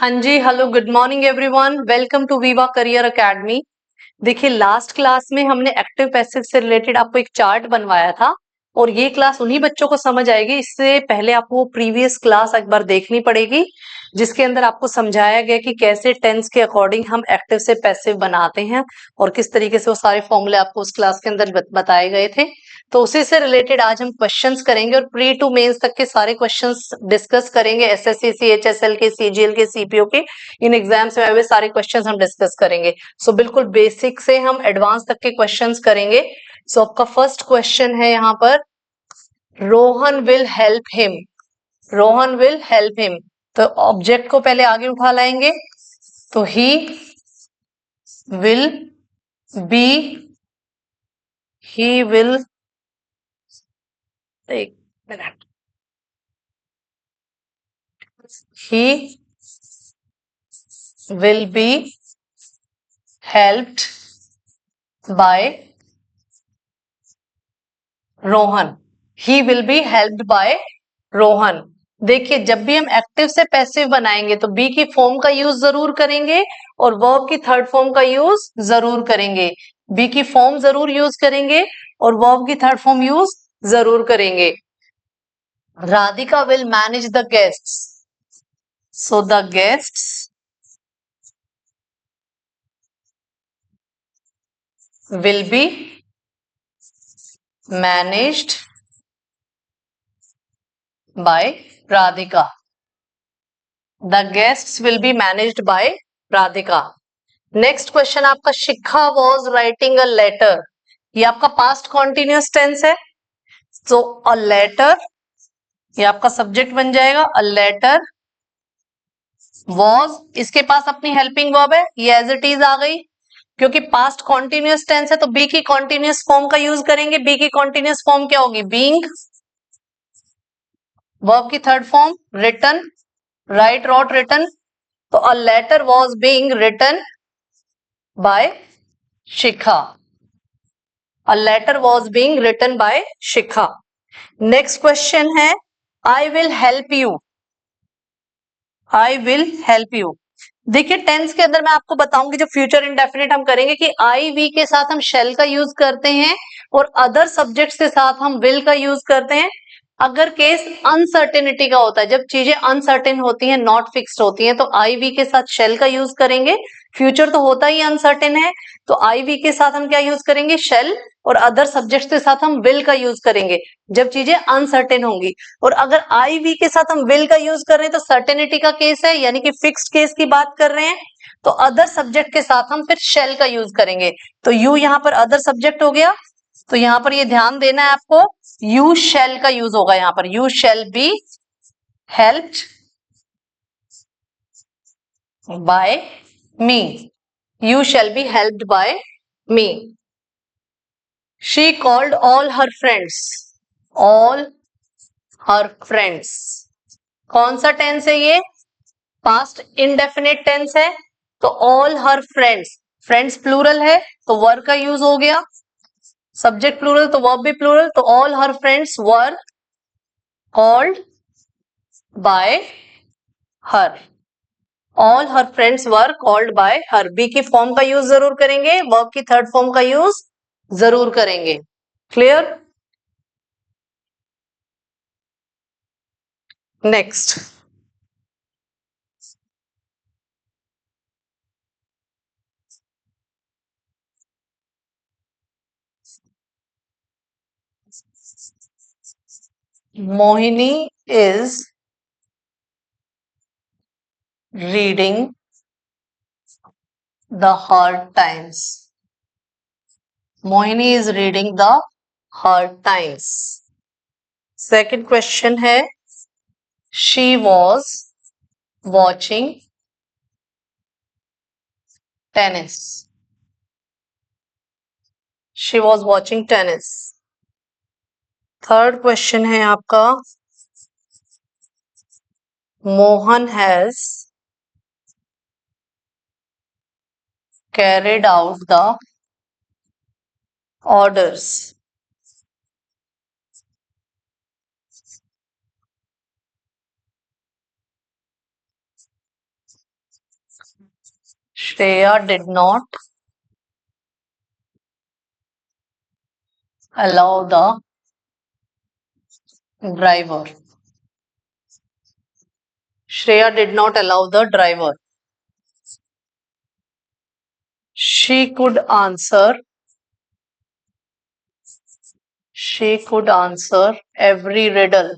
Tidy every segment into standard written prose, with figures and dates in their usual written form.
हाँ जी, hello, good morning everyone, welcome to Viva career academy. देखिए, लास्ट क्लास में हमने एक्टिव पैसिव से रिलेटेड आपको एक चार्ट बनवाया था और ये क्लास उन्हीं बच्चों को समझ आएगी। इससे पहले आपको प्रीवियस क्लास एक बार देखनी पड़ेगी, जिसके अंदर आपको समझाया गया कि कैसे टेंस के अकॉर्डिंग हम एक्टिव से पैसिव बनाते हैं और किस तरीके से वो सारे फॉर्मूले आपको उस क्लास के अंदर बताए गए थे। तो उसी से रिलेटेड आज हम क्वेश्चंस करेंगे और प्री टू मेंस तक के सारे क्वेश्चंस डिस्कस करेंगे। एसएससी, सीएचएसएल के, सीजीएल के, सीपीओ के, इन एग्जाम्स में आए हुए सारे क्वेश्चंस हम डिस्कस करेंगे। सो बिल्कुल बेसिक से हम एडवांस तक के क्वेश्चंस करेंगे। सो आपका फर्स्ट क्वेश्चन है यहाँ पर, Rohan will help him. Rohan will help him, तो ऑब्जेक्ट को पहले आगे उठा लाएंगे, तो he will be, he will, एक minute, he will be helped by Rohan. he will be helped by Rohan. देखिए, जब भी हम एक्टिव से पैसिव बनाएंगे तो बी की फॉर्म का यूज जरूर करेंगे और वर्ब की थर्ड फॉर्म का यूज जरूर करेंगे। बी की फॉर्म जरूर यूज करेंगे और वर्ब की थर्ड फॉर्म यूज जरूर करेंगे। Radhika will manage the guests, so the guests will be managed by Radhika. The guests will be managed by Radhika. Next question आपका, शिखा वॉज राइटिंग अ लेटर। ये आपका past continuous tense है, तो a letter ये आपका subject बन जाएगा। अ letter was, इसके पास अपनी हेल्पिंग वर्ब है, ये एज इट इज आ गई। क्योंकि पास्ट कॉन्टिन्यूअस टेंस है तो बी की कॉन्टिन्यूअस फॉर्म का यूज करेंगे। बी की कॉन्टिन्यूअस फॉर्म क्या होगी? बीइंग। वर्ब की third form written, write, wrote, written. तो a letter was being written by Shikha. A letter was being written by Shikha. Next question है, I will help you. I will help you. देखिए, tense के अंदर मैं आपको बताऊंगी, जो फ्यूचर इंडेफिनिट हम करेंगे कि आई वी के साथ हम शेल का यूज करते हैं और अदर सब्जेक्ट्स के साथ हम विल का यूज करते हैं। अगर केस अनसर्टेनिटी का होता है, जब चीजें अनसर्टेन होती हैं, नॉट फिक्स्ड होती हैं, तो आई वी के साथ शेल का यूज करेंगे। फ्यूचर तो होता ही अनसर्टेन है, तो आई वी के साथ हम क्या यूज करेंगे? शेल। और अदर सब्जेक्ट्स के साथ हम विल का यूज करेंगे जब चीजें अनसर्टेन होंगी। और अगर आई वी के साथ हम विल का यूज कर रहे हैं तो सर्टेनिटी का केस है, यानी कि फिक्स्ड केस की बात कर रहे हैं, तो अदर सब्जेक्ट के साथ हम फिर शेल का यूज करेंगे। तो यू यहाँ पर अदर सब्जेक्ट हो गया, तो यहाँ पर ये ध्यान देना है आपको, यू शेल का यूज होगा यहाँ पर। You shall be helped bye me. You shall be helped bye me. She called all her friends. All her friends, कौन सा टेंस है ये? पास्ट इंडेफिनिट टेंस है, तो all her friends, friends plural है तो वर्ब का यूज हो गया। सब्जेक्ट प्लूरल तो वर्ब भी प्लूरल, तो all her friends were called by her. All her friends were called by her. Be की फॉर्म का यूज जरूर करेंगे, वर्ब की थर्ड फॉर्म का यूज जरूर करेंगे। Clear? Next, Mohini is reading the hard times. Mohini is reading the hard times. Second question है, she was watching tennis. She was watching tennis. Third question है आपका, Mohan has carried out the orders. Shreya did not allow the driver. Shreya did not allow the driver. She could answer. She could answer every riddle.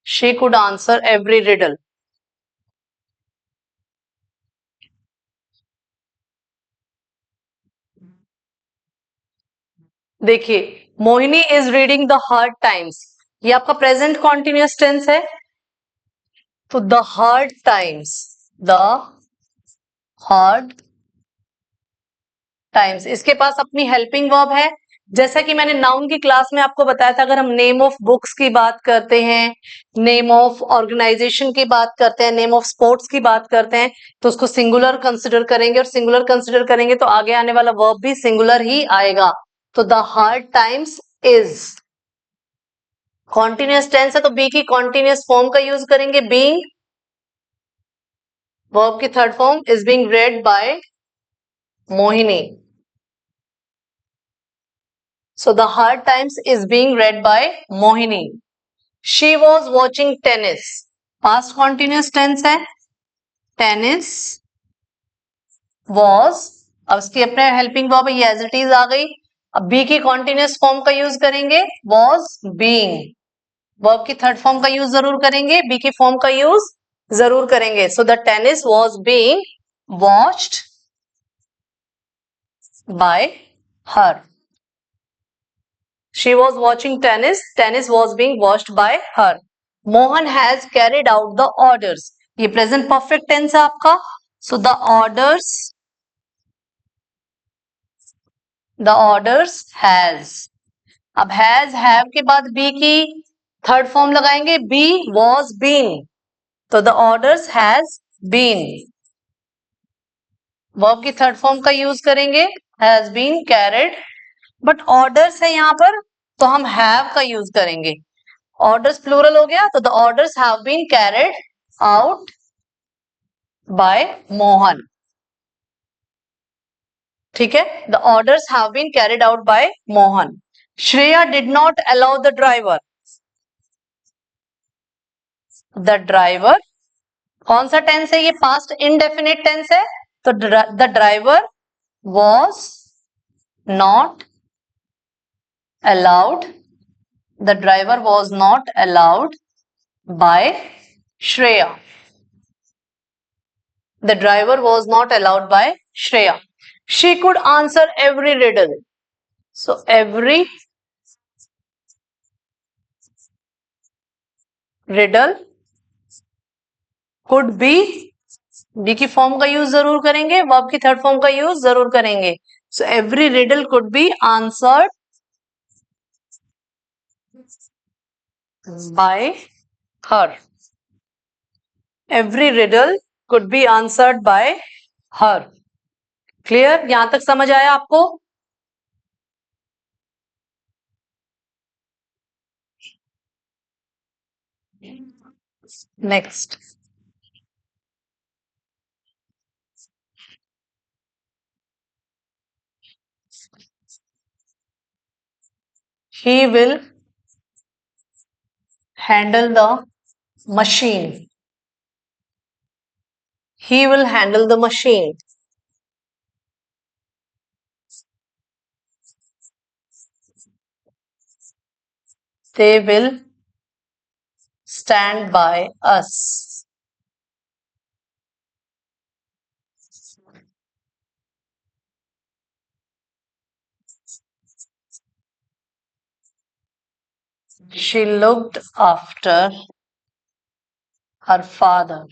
She could answer every riddle. देखिए, Mohini is reading the hard times, ये आपका present continuous tense है. तो the hard times, the hard times, इसके पास अपनी helping verb है. जैसा कि मैंने नाउन की क्लास में आपको बताया था, अगर हम नेम ऑफ बुक्स की बात करते हैं, नेम ऑफ ऑर्गेनाइजेशन की बात करते हैं, नेम ऑफ स्पोर्ट्स की बात करते हैं, तो उसको सिंगुलर कंसिडर करेंगे, और सिंगुलर कंसिडर करेंगे तो आगे आने वाला वर्ब भी सिंगुलर ही आएगा. तो the hard times is continuous tense है, तो बी की कॉन्टिन्यूअस फॉर्म का यूज करेंगे. बीइंग, वर्ब की third form, is being read by Mohini. So the hard times is being read by Mohini. She was watching tennis. Past continuous tense है. Tennis was. अब इसकी अपने हेल्पिंग वर्ब ये as it is आ गई. अब B की continuous form का use करेंगे. was being. वर्ब की थर्ड फॉर्म का यूज जरूर करेंगे. बी की फॉर्म का यूज जरूर करेंगे. So the tennis was being watched by her. She was watching tennis. Tennis was being watched by her. Mohan has carried out the orders. ये present perfect tense है आपका. So the orders has. अब has have के बाद be की third form लगाएंगे. Be was been, तो the orders has been. Verb की थर्ड फॉर्म का यूज करेंगे. Has been carried. But orders है यहां पर, तो हम हैव का यूज करेंगे. ऑर्डर्स प्लूरल हो गया, तो the orders have been carried out by Mohan. ठीक है, the orders have been carried out by Mohan. Shreya did not allow the driver. The driver कौन सा टेंस है? ये पास्ट इनडेफिनिट टेंस है, तो the driver was not allowed. The driver was not allowed by Shreya. The driver was not allowed by Shreya. She could answer every riddle. So every riddle could be. Be की form का use जरूर करेंगे. Verb की third form का use जरूर करेंगे. So every riddle could be answered by her. Every riddle could be answered by her. Clear? यहां तक समझ आया आपको? Next. He will handle the machine. He will handle the machine. They will stand by us. She looked after her father.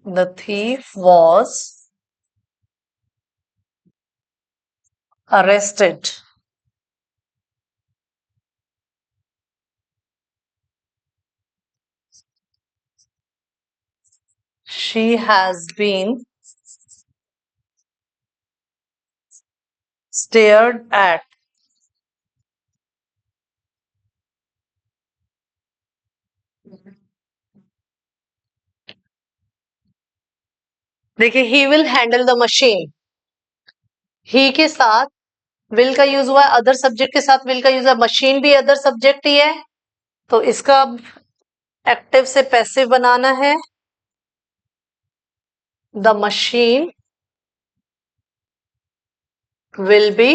The thief was arrested. She has been stared at. देखिए he will handle the machine. he के साथ will का use हुआ है, other subject के साथ will का use है, मशीन भी अदर सब्जेक्ट ही है, तो इसका एक्टिव से पैसिव बनाना है. द मशीन विल बी,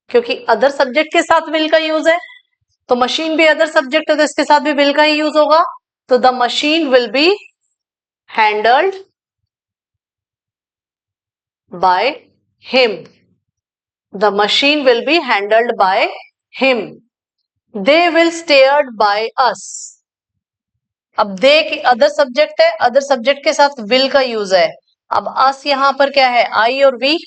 क्योंकि अदर सब्जेक्ट के साथ विल का यूज है, तो मशीन भी अदर सब्जेक्ट है तो इसके साथ भी विल का ही यूज होगा. तो the machine will be handled by him. The machine will be handled by him. They will stared by us. अब दे अदर सब्जेक्ट है, अदर सब्जेक्ट के साथ विल का यूज है. अब अस यहां पर क्या है, आई और वी,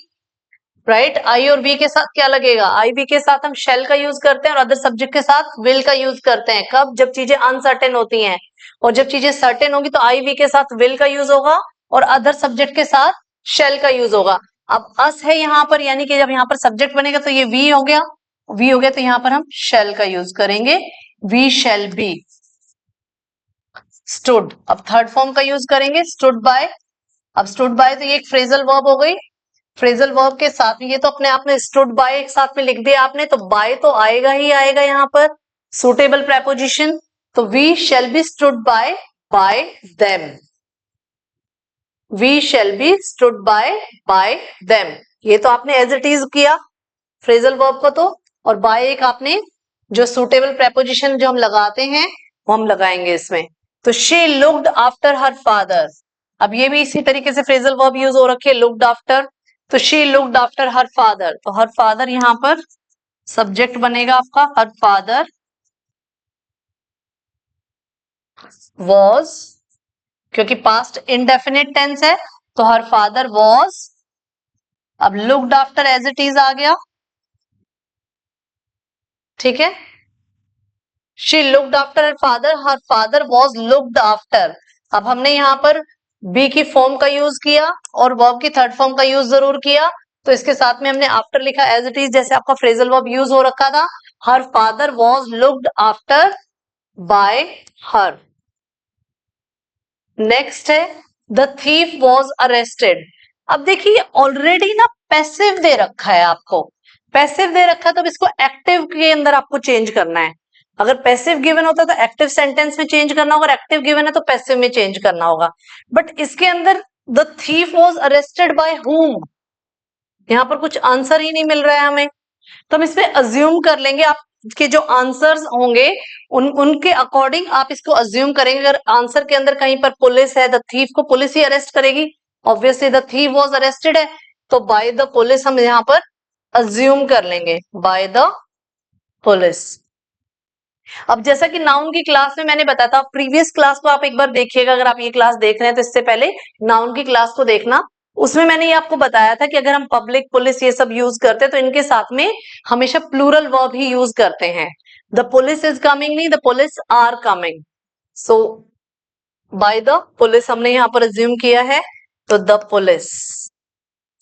राइट. आई और वी के साथ क्या लगेगा, आई वी के साथ हम शेल का यूज करते हैं और अदर सब्जेक्ट के साथ विल का यूज करते हैं. कब, जब चीजें अनसर्टेन होती हैं, और जब चीजें सर्टेन होगी तो आई वी के साथ विल का यूज होगा और अदर सब्जेक्ट के साथ शेल का यूज होगा. अब अस है यहाँ पर, यानी कि जब यहाँ पर सब्जेक्ट बनेगा तो ये वी हो गया, वी हो गया तो यहाँ पर हम शेल का यूज करेंगे. We shall be stood. अब थर्ड फॉर्म का यूज करेंगे, स्टूड बाय. अब स्टूड बाय तो ये एक फ्रेजल वर्ब हो गई. फ्रेजल वर्ब के साथ में ये तो अपने आप में स्टूड बाय एक साथ में लिख दिया आपने, तो बाय तो आएगा ही आएगा यहाँ पर, सुटेबल प्रेपोजिशन. तो we shall be stood by them. We shall be stood by them. ये तो आपने एज इट इज किया फ्रेजल वर्ब को तो, और बाय एक आपने जो सुटेबल प्रेपोजिशन जो हम लगाते हैं वो हम लगाएंगे इसमें. तो she looked after her father. अब ये भी इसी तरीके से फ्रेजल वर्ब यूज हो रखे, लुक्ड आफ्टर. तो she looked after her father, तो हर फादर यहां पर सब्जेक्ट बनेगा आपका. हर फादर वॉज, क्योंकि पास्ट इनडेफिनिट टेंस है तो हर फादर वॉज. अब looked after as it is आ गया, ठीक है. She looked after her father was looked after. अब हमने यहाँ पर बी की फॉर्म का यूज किया और वर्ब की थर्ड फॉर्म का यूज जरूर किया, तो इसके साथ में हमने आफ्टर लिखा एज इट इज, जैसे आपका फ्रेजल वर्ब यूज हो रखा था. हर father was looked after bye her. Next है द थीफ वॉज अरेस्टेड. अब देखिए ऑलरेडी ना पैसिव दे रखा है आपको, पैसिव दे रखा है तो अब इसको एक्टिव के अंदर आपको चेंज करना है. अगर पैसिव गिवन होता तो एक्टिव सेंटेंस में चेंज करना होगा, एक्टिव गिवन है तो पैसिव में चेंज करना होगा. बट इसके अंदर the thief was arrested by whom, यहाँ पर कुछ आंसर ही नहीं मिल रहा है हमें, तो हम इसमें अज्यूम कर लेंगे. आपके जो आंसर्स होंगे उनके अकॉर्डिंग आप इसको अज्यूम करेंगे. अगर आंसर के अंदर कहीं पर पुलिस है, द थीफ को पुलिस ही अरेस्ट करेगी, obviously the thief was arrested है, तो बाय द पुलिस हम यहाँ पर अज्यूम कर लेंगे, बाय द पुलिस. अब जैसा कि नाउन की क्लास में मैंने बताया था, प्रीवियस क्लास को आप एक बार देखिएगा, अगर आप ये क्लास देख रहे हैं तो इससे पहले नाउन की क्लास को देखना. उसमें मैंने ये आपको बताया था कि अगर हम पब्लिक, पुलिस ये सब यूज करते हैं तो इनके साथ में हमेशा प्लूरल वर्ब ही यूज करते हैं. द पुलिस इज कमिंग नहीं, the police are coming. So by the police हमने यहां पर अज्यूम किया है, तो द पुलिस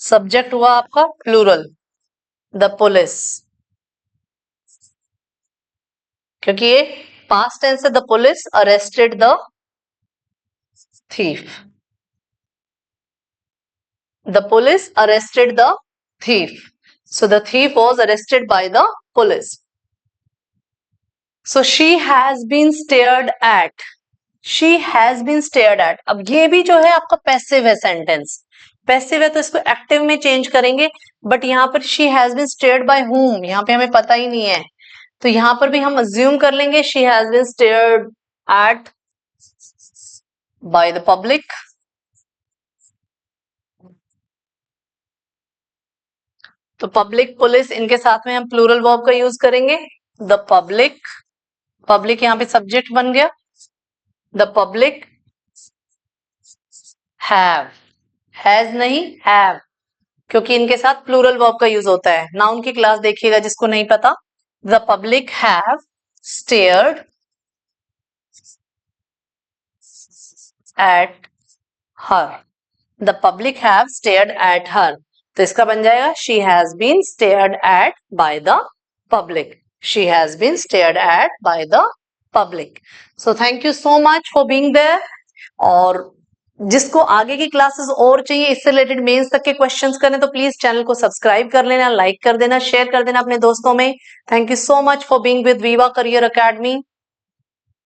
सब्जेक्ट हुआ आपका प्लूरल, द पुलिस, क्योंकि ये पास्ट टेंस है. The police arrested the thief. The police arrested the thief. So the thief was arrested by the police. So she has been stared at. She has been stared at. अब ये भी जो है आपका passive है sentence, passive है तो इसको एक्टिव में चेंज करेंगे. बट यहाँ पर she has been stared by whom, यहाँ पे हमें पता ही नहीं है, तो यहाँ पर भी हम अज्यूम कर लेंगे she has been stared at by the public. तो पब्लिक, पुलिस, इनके साथ में हम प्लूरल वर्ब का यूज करेंगे. द पब्लिक, पब्लिक यहाँ पे सब्जेक्ट बन गया. द पब्लिक हैव, हैज नहीं हैव, क्योंकि इनके साथ प्लूरल वर्ब का यूज होता है. नाउन की क्लास देखिएगा जिसको नहीं पता. The public have stared at her. The public have stared at her. तो इसका बन जाएगा she has been stared at by the public. She has been stared at by the public. So thank you so much for being there. और जिसको आगे की classes और चाहिए इससे रिलेटेड मेंस तक के क्वेश्चंस करने तो प्लीज चैनल को सब्सक्राइब कर लेना, लाइक कर देना, शेयर कर देना अपने दोस्तों में. Thank you so much for being with विवा करियर एकेडमी.